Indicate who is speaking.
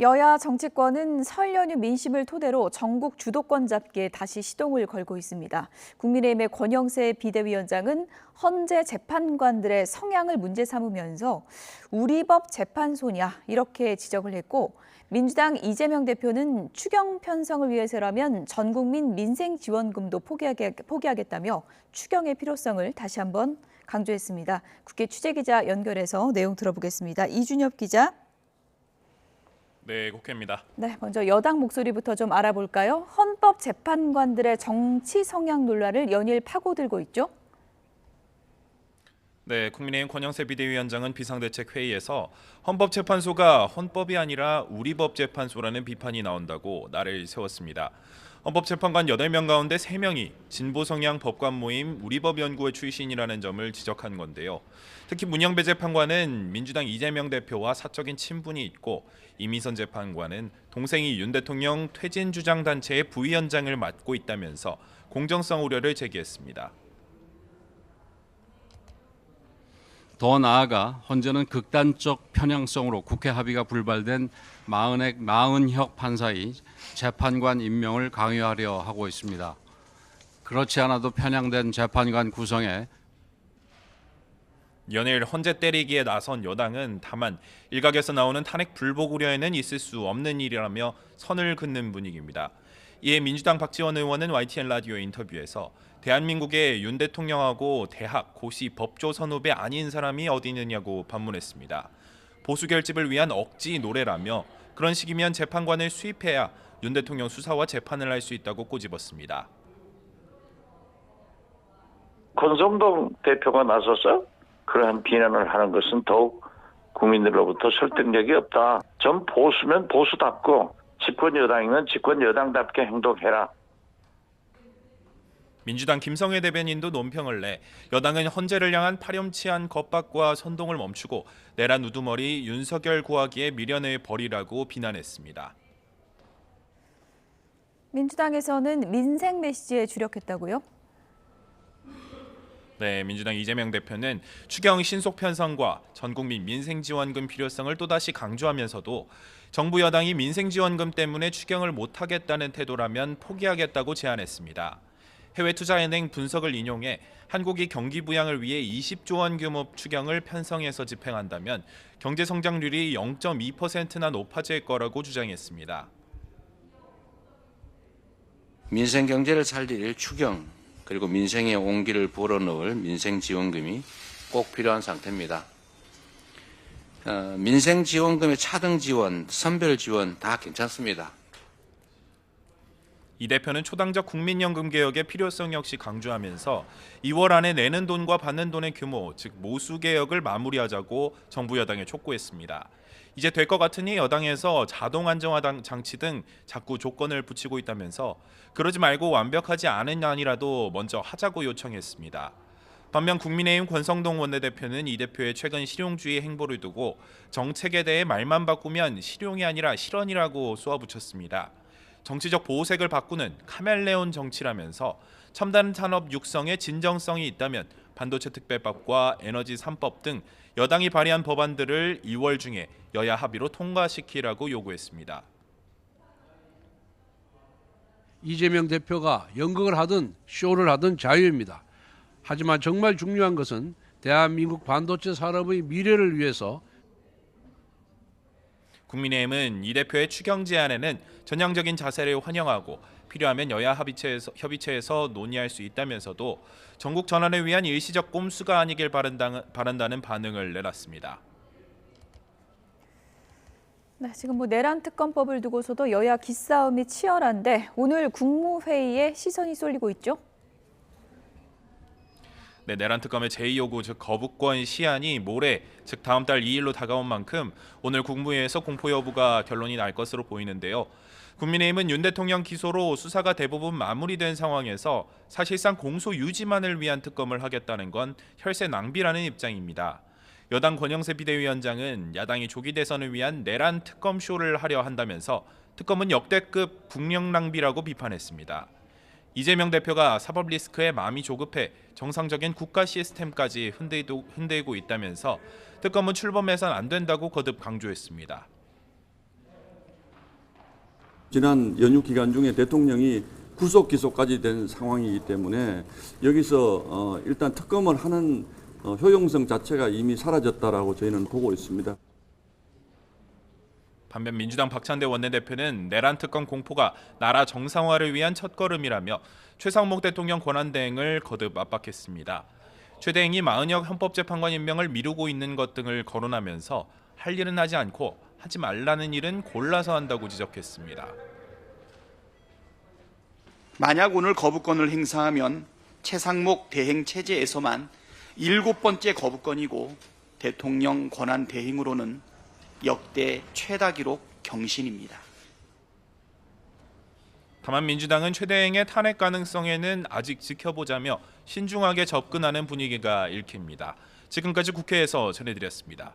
Speaker 1: 여야 정치권은 설 연휴 민심을 토대로 전국 주도권 잡기에 다시 시동을 걸고 있습니다. 국민의힘의 권영세 비대위원장은 헌재 재판관들의 성향을 문제 삼으면서 우리 법 재판소냐 이렇게 지적을 했고, 민주당 이재명 대표는 추경 편성을 위해서라면 전 국민 민생 지원금도 포기하겠다며 추경의 필요성을 다시 한번 강조했습니다. 국회 취재기자 연결해서 내용 들어보겠습니다. 이준엽 기자.
Speaker 2: 네, 국회입니다.
Speaker 1: 네, 먼저 여당 목소리부터 좀 알아볼까요? 헌법 재판관들의 정치 성향 논란을 연일 파고들고 있죠.
Speaker 2: 네, 국민의힘 권영세 비대위원장은 비상대책회의에서 헌법재판소가 헌법이 아니라 우리법재판소라는 비판이 나온다고 날을 세웠습니다. 헌법재판관 8명 가운데 3명이 진보 성향 법관 모임 우리법연구회 출신이라는 점을 지적한 건데요. 특히 문영배 재판관은 민주당 이재명 대표와 사적인 친분이 있고, 이미선 재판관은 동생이 윤 대통령 퇴진 주장 단체의 부위원장을 맡고 있다면서 공정성 우려를 제기했습니다.
Speaker 3: 더 나아가 헌재는 극단적 편향성으로 국회 합의가 불발된 마은혁 판사의 재판관 임명을 강요하려 하고 있습니다. 그렇지 않아도 편향된 재판관 구성에
Speaker 2: 연일 헌재 때리기에 나선 여당은 다만 일각에서 나오는 탄핵 불복 우려에는 있을 수 없는 일이라며 선을 긋는 분위기입니다. 이에 민주당 박지원 의원은 YTN 라디오 인터뷰에서 대한민국의 윤 대통령하고 대학, 고시, 법조 선후배 아닌 사람이 어디 있느냐고 반문했습니다. 보수 결집을 위한 억지 노래라며 그런 식이면 재판관을 수입해야 윤 대통령 수사와 재판을 할 수 있다고 꼬집었습니다.
Speaker 4: 권성동 대표가 나서서 그러한 비난을 하는 것은 더욱 국민들로부터 설득력이 없다. 전 보수면 보수답고 집권 여당이면 집권 여당답게 행동해라.
Speaker 2: 민주당 김성회 대변인도 논평을 내 여당은 헌재를 향한 파렴치한 겁박과 선동을 멈추고 내란 우두머리 윤석열 구하기에 미련을 버리라고 비난했습니다.
Speaker 1: 민주당에서는 민생 메시지에 주력했다고요?
Speaker 2: 네, 민주당 이재명 대표는 추경 신속 편성과 전국민 민생지원금 필요성을 또다시 강조하면서도 정부 여당이 민생지원금 때문에 추경을 못하겠다는 태도라면 포기하겠다고 제안했습니다. 해외투자은행 분석을 인용해 한국이 경기 부양을 위해 20조 원 규모 추경을 편성해서 집행한다면 경제 성장률이 0.2%나 높아질 거라고 주장했습니다.
Speaker 5: 민생 경제를 살릴 추경, 그리고 민생의 온기를 불어넣을 민생지원금이 꼭 필요한 상태입니다. 민생지원금의 차등 지원, 선별 지원 다 괜찮습니다.
Speaker 2: 이 대표는 초당적 국민연금 개혁의 필요성 역시 강조하면서 2월 안에 내는 돈과 받는 돈의 규모, 즉 모수 개혁을 마무리하자고 정부 여당에 촉구했습니다. 이제 될 것 같으니 여당에서 자동 안정화 장치 등 자꾸 조건을 붙이고 있다면서 그러지 말고 완벽하지 않은 안이라도 먼저 하자고 요청했습니다. 반면 국민의힘 권성동 원내대표는 이 대표의 최근 실용주의 행보를 두고 정책에 대해 말만 바꾸면 실용이 아니라 실언이라고 쏘아붙였습니다. 정치적 보호색을 바꾸는 카멜레온 정치라면서 첨단 산업 육성에 진정성이 있다면 반도체 특별법과 에너지 3법 등 여당이 발의한 법안들을 2월 중에 여야 합의로 통과시키라고 요구했습니다.
Speaker 6: 이재명 대표가 연극을 하든 쇼를 하든 자유입니다. 하지만 정말 중요한 것은 대한민국 반도체 산업의 미래를 위해서
Speaker 2: 국민의힘은 이 대표의 추경 제안에는 전향적인 자세를 환영하고 필요하면 여야 협의체에서 논의할 수 있다면서도 전국 전환을 위한 일시적 꼼수가 아니길 바란다는 반응을 내놨습니다.
Speaker 1: 네, 지금 내란 특검법을 두고서도 여야 기싸움이 치열한데 오늘 국무회의에 시선이 쏠리고 있죠?
Speaker 2: 네, 내란 특검의 제2요구 즉 거부권 시한이 모레 즉 다음 달 2일로 다가온 만큼 오늘 국무회의에서 공포 여부가 결론이 날 것으로 보이는데요. 국민의힘은 윤 대통령 기소로 수사가 대부분 마무리된 상황에서 사실상 공소 유지만을 위한 특검을 하겠다는 건 혈세 낭비라는 입장입니다. 여당 권영세 비대위원장은 야당이 조기 대선을 위한 내란 특검 쇼를 하려 한다면서 특검은 역대급 국력 낭비라고 비판했습니다. 이재명 대표가 사법 리스크에 마음이 조급해 정상적인 국가 시스템까지 흔들고 있다면서 특검은 출범해선 안 된다고 거듭 강조했습니다.
Speaker 7: 지난 연휴 기간 중에 대통령이 구속 기소까지 된 상황이기 때문에 여기서 일단 특검을 하는 효용성 자체가 이미 사라졌다라고 저희는 보고 있습니다.
Speaker 2: 반면 민주당 박찬대 원내대표는 내란 특검 공포가 나라 정상화를 위한 첫걸음이라며 최상목 대통령 권한대행을 거듭 압박했습니다. 최 대행이 마은혁 헌법재판관 임명을 미루고 있는 것 등을 거론하면서 할 일은 하지 않고 하지 말라는 일은 골라서 한다고 지적했습니다.
Speaker 8: 만약 오늘 거부권을 행사하면 최상목 대행 체제에서만 7번째 거부권이고 대통령 권한 대행으로는 역대 최다 기록 경신입니다.
Speaker 2: 다만 민주당은 최 대행의 탄핵 가능성에는 아직 지켜보자며 신중하게 접근하는 분위기가 읽힙니다. 지금까지 국회에서 전해드렸습니다.